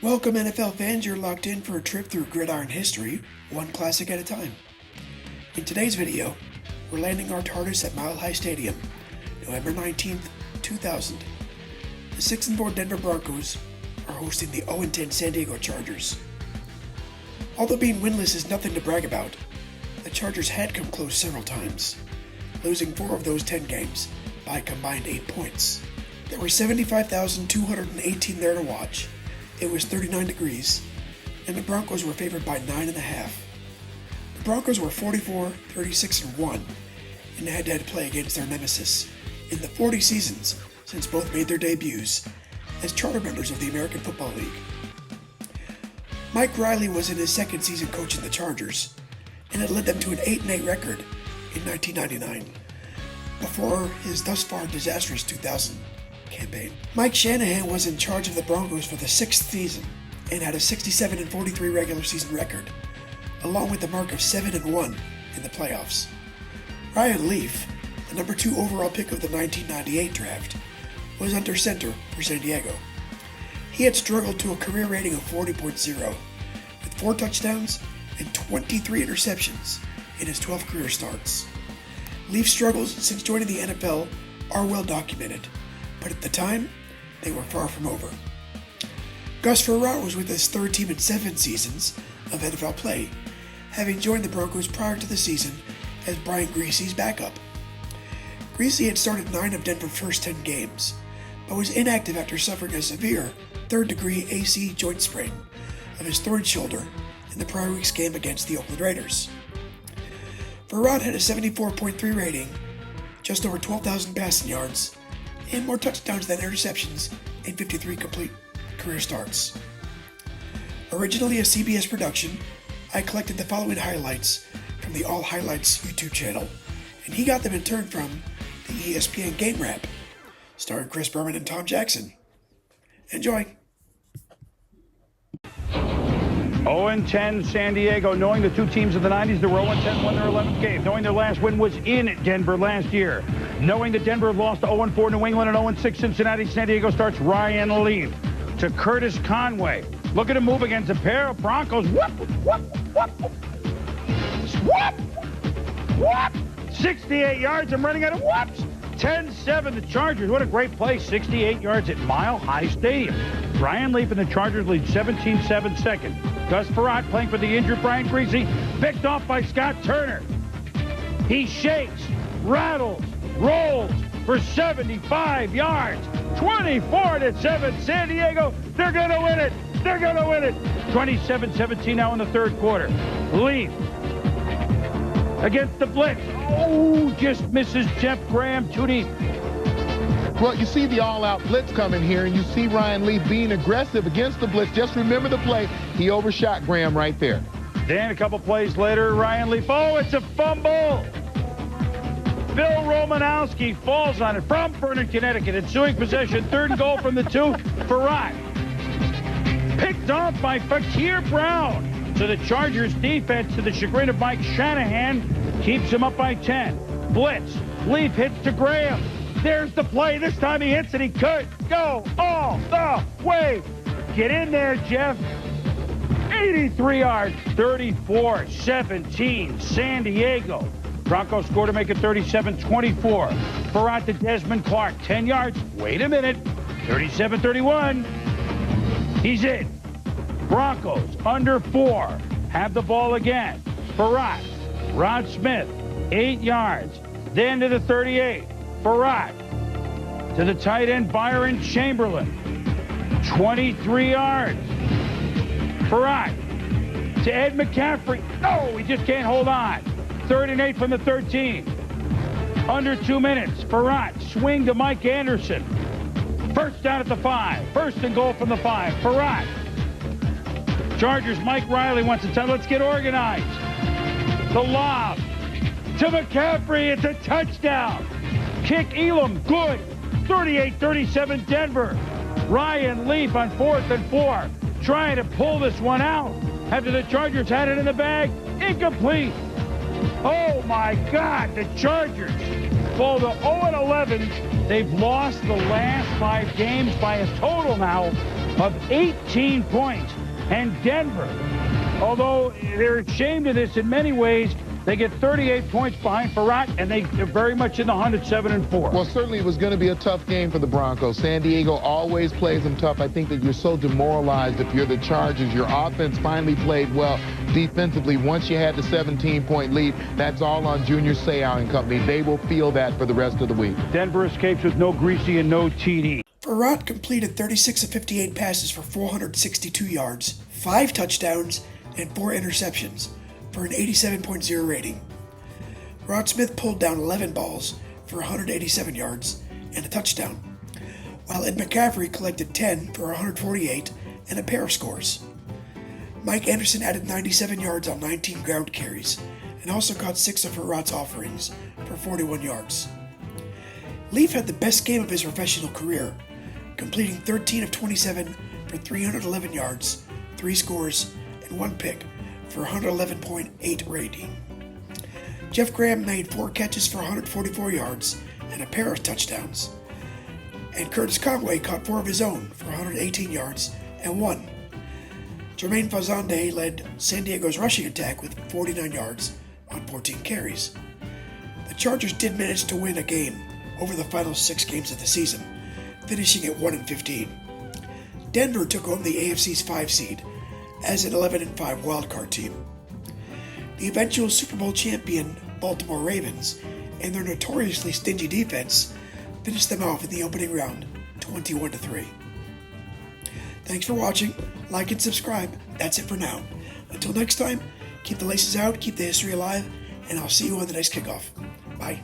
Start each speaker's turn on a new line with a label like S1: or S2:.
S1: Welcome NFL fans, you're locked in for a trip through gridiron history, one classic at a time. In today's video, we're landing our TARDIS at Mile High Stadium, November 19th, 2000. The 6-4 Denver Broncos are hosting the 0-10 San Diego Chargers. Although being winless is nothing to brag about, the Chargers had come close several times, losing 4 of those 10 games by a combined 8 points. There were 75,218 there to watch. It was 39 degrees, and the Broncos were favored by 9.5. The Broncos were 44, 36-1 in head-to-head play against their nemesis in the 40 seasons since both made their debuts as charter members of the American Football League. Mike Riley was in his second season coaching the Chargers, and had led them to an 8-8 record in 1999, before his thus far disastrous 2000 campaign. Mike Shanahan was in charge of the Broncos for the 6th season and had a 67-43 regular season record, along with the mark of 7-1 in the playoffs. Ryan Leaf, the number 2 overall pick of the 1998 draft, was under center for San Diego. He had struggled to a career rating of 40.0, with 4 touchdowns and 23 interceptions in his 12 career starts. Leaf's struggles since joining the NFL are well documented, but at the time, they were far from over. Gus Frerotte was with his 3rd team in 7 seasons of NFL play, having joined the Broncos prior to the season as Brian Griese's backup. Griese had started 9 of Denver's first 10 games, but was inactive after suffering a severe 3rd-degree AC joint sprain of his 3rd shoulder in the prior week's game against the Oakland Raiders. Frerotte had a 74.3 rating, just over 12,000 passing yards, and more touchdowns than interceptions in 53 complete career starts. Originally a CBS production, I collected the following highlights from the All Highlights YouTube channel, and he got them in turn from the ESPN Game Wrap, starring Chris Berman and Tom Jackson. Enjoy!
S2: 0-10 San Diego, knowing the 2 teams of the 90s that were 0-10 won their 11th game, knowing their last win was in Denver last year, knowing that Denver lost to 0-4 New England and 0-6 Cincinnati. San Diego starts Ryan Leaf to Curtis Conway. Look at him move against a pair of Broncos. Whoop, whoop, whoop, whoop, whoop. 68 yards. I'm running out of whoops. 10-7 the Chargers. What a great play. 68 yards at Mile High Stadium. Ryan Leaf and the Chargers lead 17-7 second. Gus Frerotte playing for the injured Brian Griese, picked off by Scott Turner. He shakes, rattles, rolls for 75 yards. 24-7 San Diego. They're going to win it. They're going to win it. 27-17 now in the 3rd quarter. Leaf against the blitz. Oh, just misses Jeff Graham too deep.
S3: Well, you see the all-out blitz coming here, and you see Ryan Leaf being aggressive against the blitz. Just remember the play. He overshot Graham right there.
S2: Then a couple plays later, Ryan Leaf. Oh, it's a fumble. Bill Romanowski falls on it from Vernon, Connecticut. Ensuing possession, 3rd and goal from the 2. Frerotte picked off by Fakir Brown. So the Chargers defense, to the chagrin of Mike Shanahan, keeps him up by 10. Blitz. Leaf hits to Graham. There's the play. This time he hits it. He could go all the way. Get in there, Jeff. 83 yards, 34-17, San Diego. Broncos score to make it 37-24. Frerotte to Desmond Clark, 10 yards. Wait a minute. 37-31. He's in. Broncos under 4. Have the ball again. Frerotte. Rod Smith, 8 yards. Then to the 38. Frerotte to the tight end Byron Chamberlain, 23 yards. Frerotte to Ed McCaffrey. No, he just can't hold on. 3rd and 8 from the 13. Under 2 minutes. Frerotte swing to Mike Anderson. 1st down at the 5. 1st and goal from the 5. Frerotte. Chargers, Mike Riley wants to tell. Let's get organized. The lob to McCaffrey. It's a touchdown. Kick Elam, good. 38-37 Denver. Ryan Leaf on 4th and 4, trying to pull this one out after the Chargers had it in the bag. Incomplete. Oh my God, the Chargers fall to 0-11. They've lost the last 5 games by a total now of 18 points. And Denver, although they're ashamed of this in many ways, they get 38 points behind Farrat, and they're very much in the hunt at 7-4.
S3: Well, certainly it was going to be a tough game for the Broncos. San Diego always plays them tough. I think that you're so demoralized if you're the Chargers. Your offense finally played well defensively. Once you had the 17-point lead, that's all on Junior Seau and company. They will feel that for the rest of the week.
S2: Denver escapes with no Greasy and no TD.
S1: Farrat completed 36 of 58 passes for 462 yards, 5 touchdowns, and 4 interceptions, for an 87.0 rating. Rod Smith pulled down 11 balls for 187 yards and a touchdown, while Ed McCaffrey collected 10 for 148 and a pair of scores. Mike Anderson added 97 yards on 19 ground carries and also caught 6 of Farrat's offerings for 41 yards. Leaf had the best game of his professional career, completing 13 of 27 for 311 yards, 3 scores, and 1 pick, for 111.8 rating. Jeff Graham made 4 catches for 144 yards and a pair of touchdowns. And Curtis Conway caught 4 of his own for 118 yards and 1. Jermaine Fazande led San Diego's rushing attack with 49 yards on 14 carries. The Chargers did manage to win a game over the final 6 games of the season, finishing at 1-15. Denver took home the AFC's 5 seed as an 11-5 wildcard team. The eventual Super Bowl champion Baltimore Ravens and their notoriously stingy defense finished them off in the opening round, 21-3. Thanks for watching. Like and subscribe. That's it for now. Until next time, keep the laces out, keep the history alive, and I'll see you on the next kickoff. Bye.